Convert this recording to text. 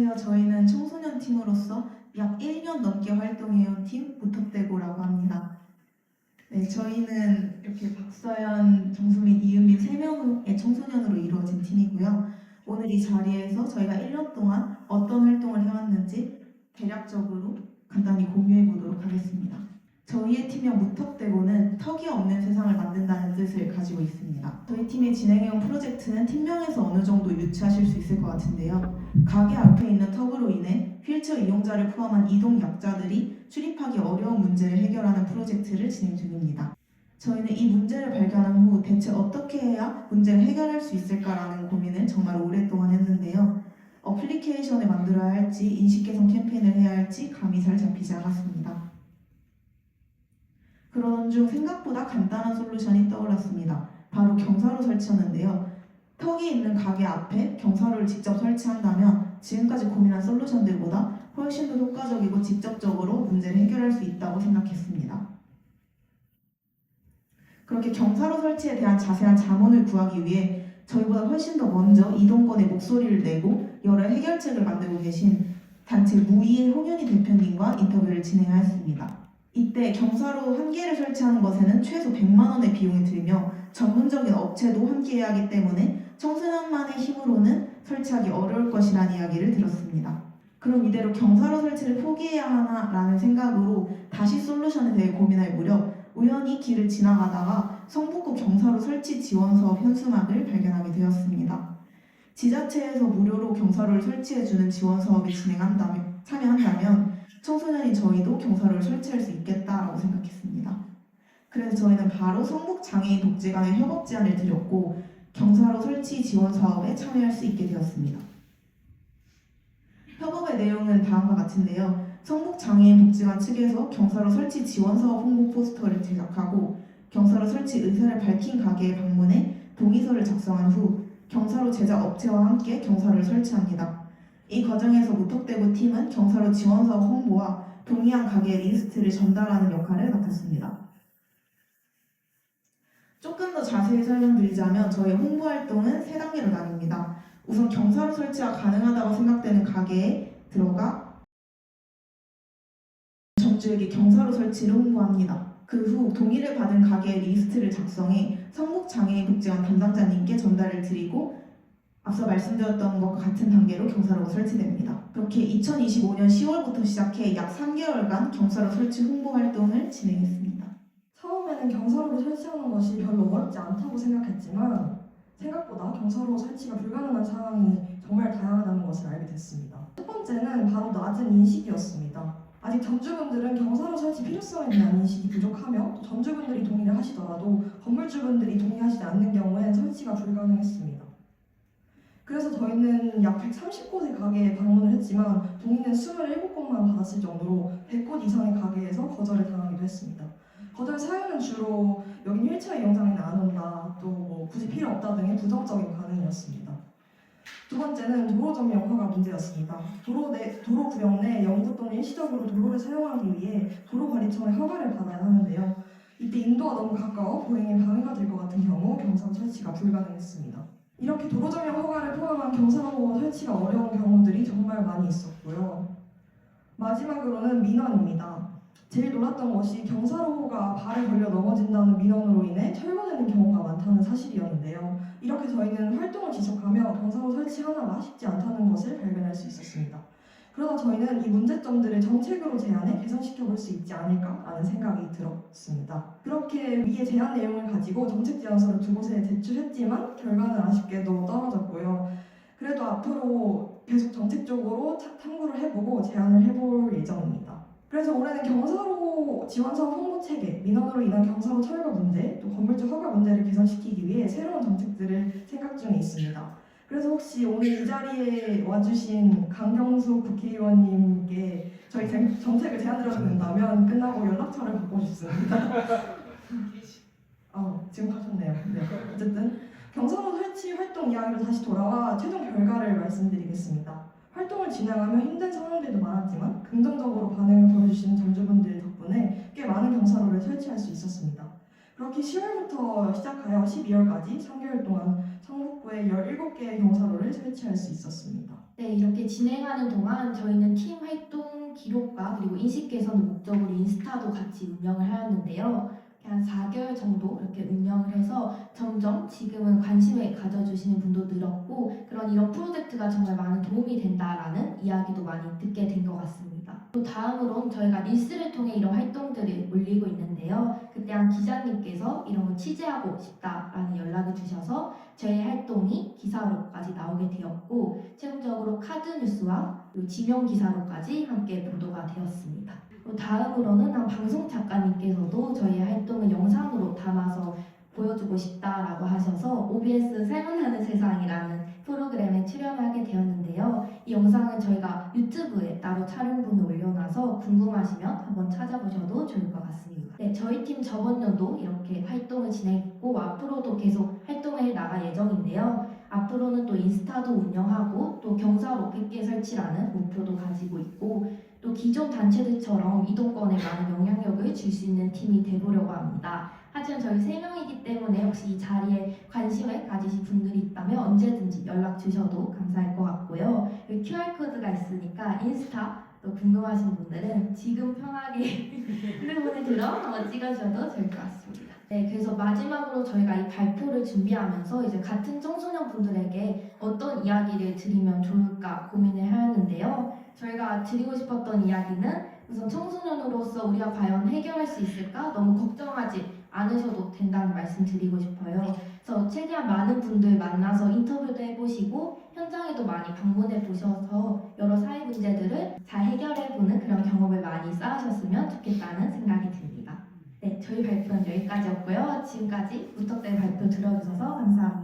안녕하세요. 저희는 청소년 팀으로서 약 1년 넘게 활동해온 팀 무턱대고라고 합니다. 네, 저희는 이렇게 박서연, 정수민, 이은빈 3명의 청소년으로 이루어진 팀이고요. 오늘 이 자리에서 저희가 1년 동안 어떤 활동을 해왔는지 대략적으로 간단히 공유해 보도록 하겠습니다. 저희의 팀명 무턱대고는 턱이 없는 세상을 만든다는 뜻을 가지고 있습니다. 저희 팀이 진행해온 프로젝트는 팀명에서 어느 정도 유추하실 수 있을 것 같은데요. 가게 앞에 있는 턱으로 인해 휠체어 이용자를 포함한 이동 약자들이 출입하기 어려운 문제를 해결하는 프로젝트를 진행 중입니다. 저희는 이 문제를 발견한 후 대체 어떻게 해야 문제를 해결할 수 있을까라는 고민을 정말 오랫동안 했는데요. 어플리케이션을 만들어야 할지 인식 개선 캠페인을 해야 할지 감이 잘 잡히지 않았습니다. 그러던 중 생각보다 간단한 솔루션이 떠올랐습니다. 바로 경사로 설치였는데요. 턱이 있는 가게 앞에 경사로를 직접 설치한다면 지금까지 고민한 솔루션들보다 훨씬 더 효과적이고 직접적으로 문제를 해결할 수 있다고 생각했습니다. 그렇게 경사로 설치에 대한 자세한 자문을 구하기 위해 저희보다 훨씬 더 먼저 이동권의 목소리를 내고 여러 해결책을 만들고 계신 단체 무이의 홍윤희 대표님과 인터뷰를 진행하였습니다. 이때 경사로 한 개를 설치하는 것에는 최소 100만 원의 비용이 들며 전문적인 업체도 함께해야 하기 때문에 청소년만의 힘으로는 설치하기 어려울 것이라는 이야기를 들었습니다. 그럼 이대로 경사로 설치를 포기해야 하나라는 생각으로 다시 솔루션에 대해 고민할 무렵 우연히 길을 지나가다가 성북구 경사로 설치 지원 사업 현수막을 발견하게 되었습니다. 지자체에서 무료로 경사로를 설치해주는 지원 사업에 참여한다면 청소년인 저희도 경사로를 설치할 수 있겠다라고 생각했습니다. 그래서 저희는 바로 성북장애인 독재간의 협업 제안을 드렸고 경사로 설치 지원 사업에 참여할 수 있게 되었습니다. 협업의 내용은 다음과 같은데요. 성북장애인 독재간 측에서 경사로 설치 지원 사업 홍보 포스터를 제작하고 경사로 설치 의사를 밝힌 가게에 방문해 동의서를 작성한 후 경사로 제작 업체와 함께 경사로를 설치합니다. 이 과정에서 무턱대고 팀은 경사로 지원 사업 홍보와 동의한 가게의 리스트를 전달하는 역할을 맡았습니다. 조금 더 자세히 설명드리자면 저희 홍보 활동은 3단계로 나뉩니다. 우선 경사로 설치가 가능하다고 생각되는 가게에 들어가 점주에게 경사로 설치를 홍보합니다. 그 후 동의를 받은 가게의 리스트를 작성해 성북장애인 독재관 담당자님께 전달을 드리고 앞서 말씀드렸던 것과 같은 단계로 경사로가 설치됩니다. 그렇게 2025년 10월부터 시작해 약 3개월간 경사로 설치 홍보 활동을 진행했습니다. 처음에는 경사로를 설치하는 것이 별로 어렵지 않다고 생각했지만 생각보다 경사로 설치가 불가능한 상황이 정말 다양하다는 것을 알게 됐습니다. 첫 번째는 바로 낮은 인식이었습니다. 아직 점주분들은 경사로 설치 필요성에 대한 인식이 부족하며 또 점주분들이 동의를 하시더라도 건물주분들이 동의하지 않는 경우엔 설치가 불가능했습니다. 그래서 저희는 약 130곳의 가게에 방문을 했지만 동의는 27곳만 받았을 정도로 100곳 이상의 가게에서 거절을 당하기도 했습니다. 거절 사유는 주로 여긴 휠체어 이용자는 안 온다, 또 굳이 필요 없다 등의 부정적인 반응이었습니다. 두 번째는 도로 점령 허가 문제였습니다. 도로 구역 내 영구 또는 일시적으로 도로를 사용하기 위해 도로관리청의 허가를 받아야 하는데요. 이때 인도가 너무 가까워 보행에 방해가 될 것 같은 경우 경사로 설치가 불가능했습니다. 이렇게 도로 점령 허가를 포함한 경사로 설치가 어려운 경우들이 정말 많이 있었고요. 마지막으로는 민원입니다. 제일 놀랐던 것이 경사로가 발에 걸려 넘어진다는 민원으로 인해 철거되는 경우가 많다는 사실이었는데요. 이렇게 저희는 활동을 지속하며 경사로 설치 하나가 쉽지 않다는 것을 발견할 수 있었습니다. 그러다 저희는 이 문제점들을 정책으로 제안해 개선시켜 볼 수 있지 않을까라는 생각이 들었습니다. 그렇게 위의 제안 내용을 가지고 정책 제안서를 2곳에 제출했지만 결과는 아쉽게도 떨어졌고요. 그래도 앞으로 계속 정책적으로 탐구를 해보고 제안을 해볼 예정입니다. 그래서 올해는 경사로 지원사업 홍보 체계, 민원으로 인한 경사로 철거 문제, 또 건물주 허가 문제를 개선시키기 위해 새로운 정책들을 생각 중에 있습니다. 그래서 혹시 오늘 이 자리에 와주신 강경수 국회의원님께 저희 정책을 제안드려도 된다면 끝나고 연락처를 받고 싶습니다. 지금 하셨네요. 네. 어쨌든 경사로 설치 활동 이야기로 다시 돌아와 최종 결과를 말씀드리겠습니다. 활동을 진행하며 힘든 상황들도 많았지만 긍정적으로 반응을 보여주시는 점주분들 덕분에 꽤 많은 경사로를 설치할 수 있었습니다. 그렇게 10월부터 시작하여 12월까지 3개월 동안 성북구에 17개의 경사로를 설치할 수 있었습니다. 네, 이렇게 진행하는 동안 저희는 팀 활동 기록과 그리고 인식 개선을 목적으로 인스타도 같이 운영을 하였는데요. 한 4개월 정도 이렇게 운영을 해서 점점 지금은 관심을 가져주시는 분도 늘었고 이런 프로젝트가 정말 많은 도움이 된다라는 이야기도 많이 듣게 된 것 같습니다. 또 다음으로는 저희가 릴스를 통해 이런 활동들을 올리고 있는데요. 그때 한 기자님께서 이런 거 취재하고 싶다라는 연락을 주셔서 저희 활동이 기사로까지 나오게 되었고 최종적으로 카드뉴스와 그리고 지명 기사로까지 함께 보도가 되었습니다. 다음으로는 한 방송 작가님께서도 저희 활동을 영상으로 담아서 보여주고 싶다라고 하셔서 OBS 살만하는 세상이라는 프로그램에 출연하게 되었는데요. 이 영상은 저희가 유튜브에 따로 촬영분을 올려놔서 궁금하시면 한번 찾아보셔도 좋을 것 같습니다. 네, 저희 팀 저번 연도 이렇게 활동을 진행했고 앞으로도 계속 활동해 나갈 예정인데요. 앞으로는 또 인스타도 운영하고 또 경사로 100개 설치라는 목표도 가지고 있고 또 기존 단체들처럼 이동권에 많은 영향력을 줄 수 있는 팀이 되보려고 합니다. 하지만 저희 3명이기 때문에 혹시 이 자리에 관심을 가지실 분들이 있다면 언제든지 연락 주셔도 감사할 것 같고요. 여기 QR코드가 있으니까 인스타 또 궁금하신 분들은 지금 편하게 핸드폰에 들어 한번 찍으셔도 좋을 것 같습니다. 네, 그래서 마지막으로 저희가 이 발표를 준비하면서 이제 같은 청소년 분들에게 어떤 이야기를 드리면 좋을까 고민을 하였는데요. 저희가 드리고 싶었던 이야기는 우선 청소년으로서 우리가 과연 해결할 수 있을까? 너무 걱정하지 않으셔도 된다는 말씀 드리고 싶어요. 그래서 최대한 많은 분들 만나서 인터뷰도 해보시고 현장에도 많이 방문해 보셔서 여러 사회 문제들을 잘 해결해보는 그런 경험을 많이 쌓으셨으면 좋겠다는 생각이 듭니다. 네, 저희 발표는 여기까지였고요. 지금까지 무턱대고 발표 들어주셔서 감사합니다.